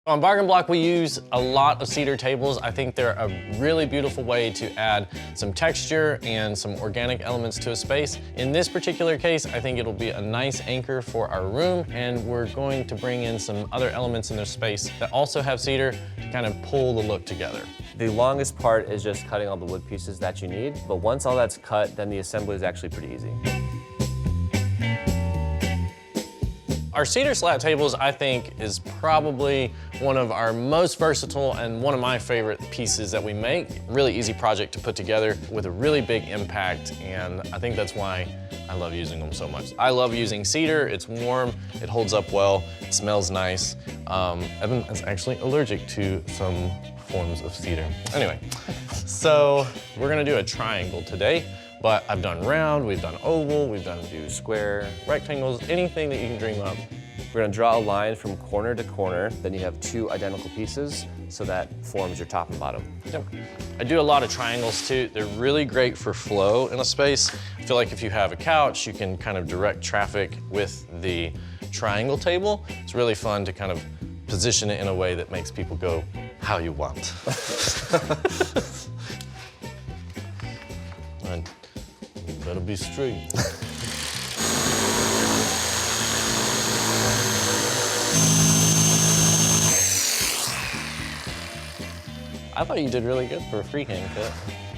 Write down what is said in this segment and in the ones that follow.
On Bargain Block, we use a lot of cedar tables. I think they're a really beautiful way to add some texture and some organic elements to a space. In this particular case, I think it'll be a nice anchor for our room, and we're going to bring in some other elements in the space that also have cedar to kind of pull the look together. The longest part is just cutting all the wood pieces that you need, but once all that's cut, then the assembly is actually pretty easy. Our cedar slat tables, I think, is probably one of our most versatile and one of my favorite pieces that we make. Really easy project to put together with a really big impact, and I think that's why I love using them so much. I love using cedar. It's warm, it holds up well, it smells nice. Evan is actually allergic to some forms of cedar. Anyway, so we're gonna do a triangle today. But I've done round, we've done oval, we've done Square, rectangles, anything that you can dream up. We're gonna draw a line from corner to corner, then you have two identical pieces, so that forms your top and bottom. Yep. I do a lot of triangles too. They're really great for flow in a space. I feel like if you have a couch, you can kind of direct traffic with the triangle table. It's really fun to kind of position it in a way that makes people go how you want. And you better be straight. I thought you did really good for a freehand cut.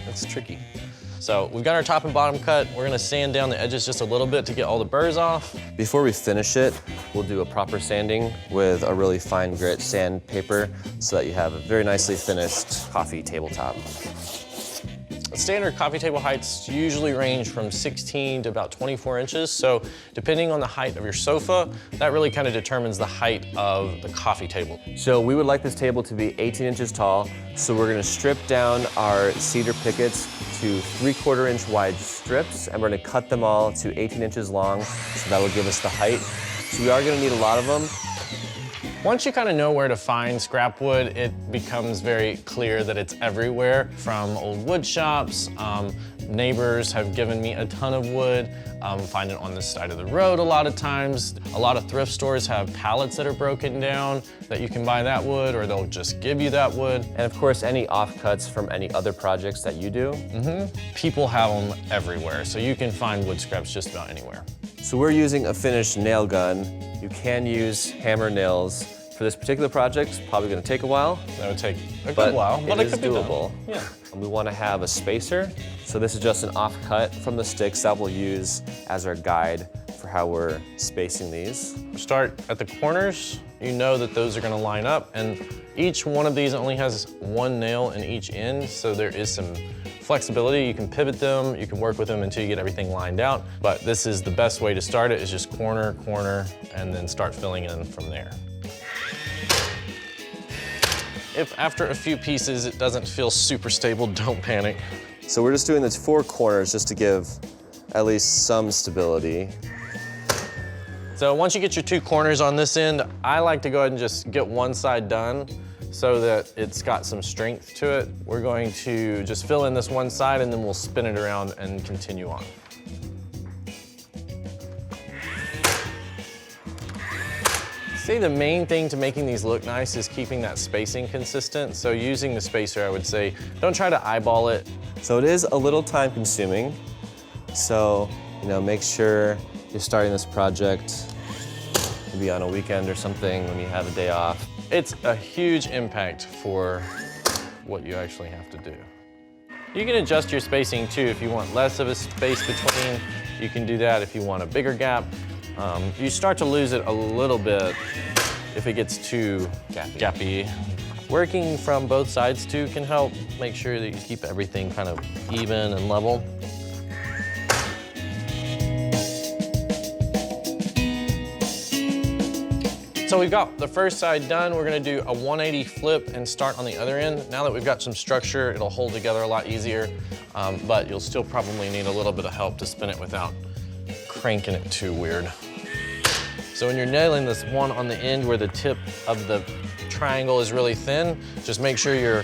That's tricky. So we've got our top and bottom cut. We're gonna sand down the edges just a little bit to get all the burrs off. Before we finish it, we'll do a proper sanding with a really fine grit sandpaper so that you have a very nicely finished coffee tabletop. Standard coffee table heights usually range from 16 to about 24 inches. So depending on the height of your sofa, that really kind of determines the height of the coffee table. So we would like this table to be 18 inches tall. So we're gonna strip down our cedar pickets to 3/4 inch wide strips, and we're gonna cut them all to 18 inches long. So that'll give us the height. So we are gonna need a lot of them. Once you kind of know where to find scrap wood, it becomes very clear that it's everywhere. From old wood shops, neighbors have given me a ton of wood. Find it on the side of the road a lot of times. A lot of thrift stores have pallets that are broken down that you can buy that wood, or they'll just give you that wood. And of course, any offcuts from any other projects that you do. People have them everywhere, so you can find wood scraps just about anywhere. So we're using a finished nail gun. You can use hammer nails. For this particular project, it's probably gonna take a while. That would take a good while, but it could be doable. done. Yeah. And we wanna have a spacer. So this is just an offcut from the sticks that we'll use as our guide for how we're spacing these. Start at the corners. You know that those are gonna line up, and each one of these only has one nail in each end, so there is some flexibility. You can pivot them, you can work with them until you get everything lined out, but this is the best way to start it, is just corner, corner, and then start filling in from there. If after a few pieces it doesn't feel super stable, don't panic. So we're just doing the 4 corners just to give at least some stability. So once you get your 2 corners on this end, I like to go ahead and just get one side done so that it's got some strength to it. We're going to just fill in this one side, and then we'll spin it around and continue on. See, the main thing to making these look nice is keeping that spacing consistent. So using the spacer, I would say, don't try to eyeball it. So it is a little time consuming. So, make sure you're starting this project maybe on a weekend or something when you have a day off. It's a huge impact for what you actually have to do. You can adjust your spacing too. If you want less of a space between, you can do that. If you want a bigger gap, you start to lose it a little bit if it gets too gappy. Working from both sides too can help make sure that you keep everything kind of even and level. So we've got the first side done. We're gonna do a 180 flip and start on the other end. Now that we've got some structure, it'll hold together a lot easier, but you'll still probably need a little bit of help to spin it without cranking it too weird. So when you're nailing this one on the end where the tip of the triangle is really thin, just make sure you're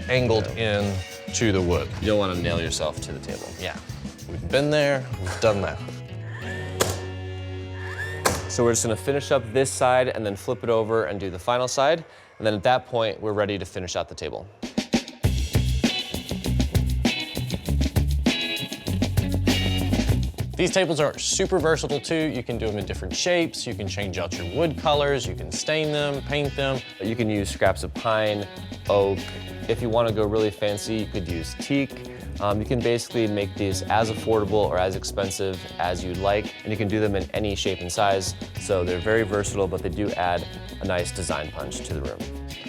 angled in to the wood. You don't want to nail yourself to the table. Yeah, we've been there, we've done that. So we're just gonna finish up this side and then flip it over and do the final side. And then at that point, we're ready to finish out the table. These tables are super versatile too. You can do them in different shapes. You can change out your wood colors. You can stain them, paint them. You can use scraps of pine, oak. If you want to go really fancy, you could use teak. You can basically make these as affordable or as expensive as you'd like, and you can do them in any shape and size. So they're very versatile, but they do add a nice design punch to the room.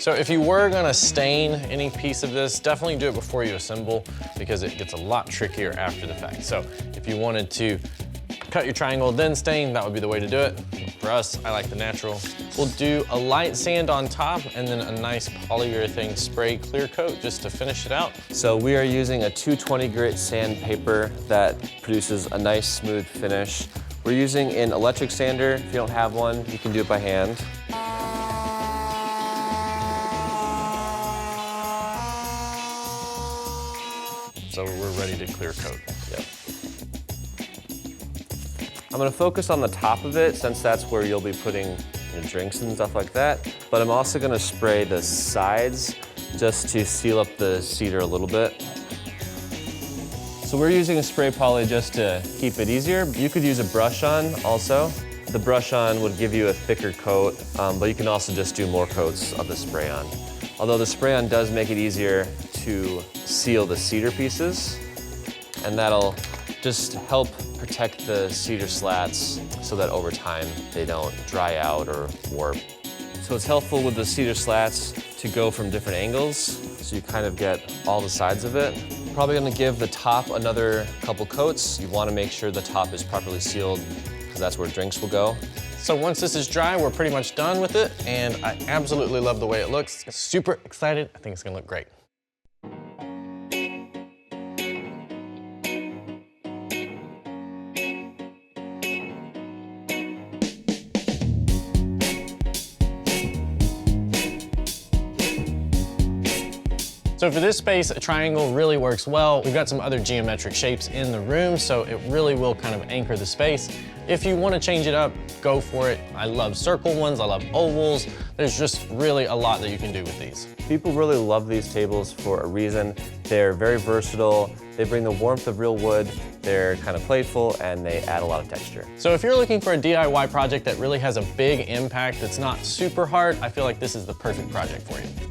So if you were gonna stain any piece of this, definitely do it before you assemble because it gets a lot trickier after the fact. So if you wanted to cut your triangle, then stain, that would be the way to do it. For us, I like the natural. We'll do a light sand on top and then a nice polyurethane spray clear coat just to finish it out. So we are using a 220 grit sandpaper that produces a nice smooth finish. We're using an electric sander. If you don't have one, you can do it by hand. So we're ready to clear coat. Yep. I'm gonna focus on the top of it since that's where you'll be putting your drinks and stuff like that. But I'm also gonna spray the sides just to seal up the cedar a little bit. So we're using a spray poly just to keep it easier. You could use a brush on also. The brush on would give you a thicker coat, but you can also just do more coats of the spray on. Although the spray on does make it easier to seal the cedar pieces, and that'll just help protect the cedar slats so that over time they don't dry out or warp. So it's helpful with the cedar slats to go from different angles so you kind of get all the sides of it. Probably gonna give the top another couple coats. You wanna make sure the top is properly sealed because that's where drinks will go. So once this is dry, we're pretty much done with it, and I absolutely love the way it looks. Super excited. I think it's gonna look great. So for this space, a triangle really works well. We've got some other geometric shapes in the room, so it really will kind of anchor the space. If you want to change it up, go for it. I love circle ones, I love ovals. There's just really a lot that you can do with these. People really love these tables for a reason. They're very versatile. They bring the warmth of real wood. They're kind of playful and they add a lot of texture. So if you're looking for a DIY project that really has a big impact that's not super hard, I feel like this is the perfect project for you.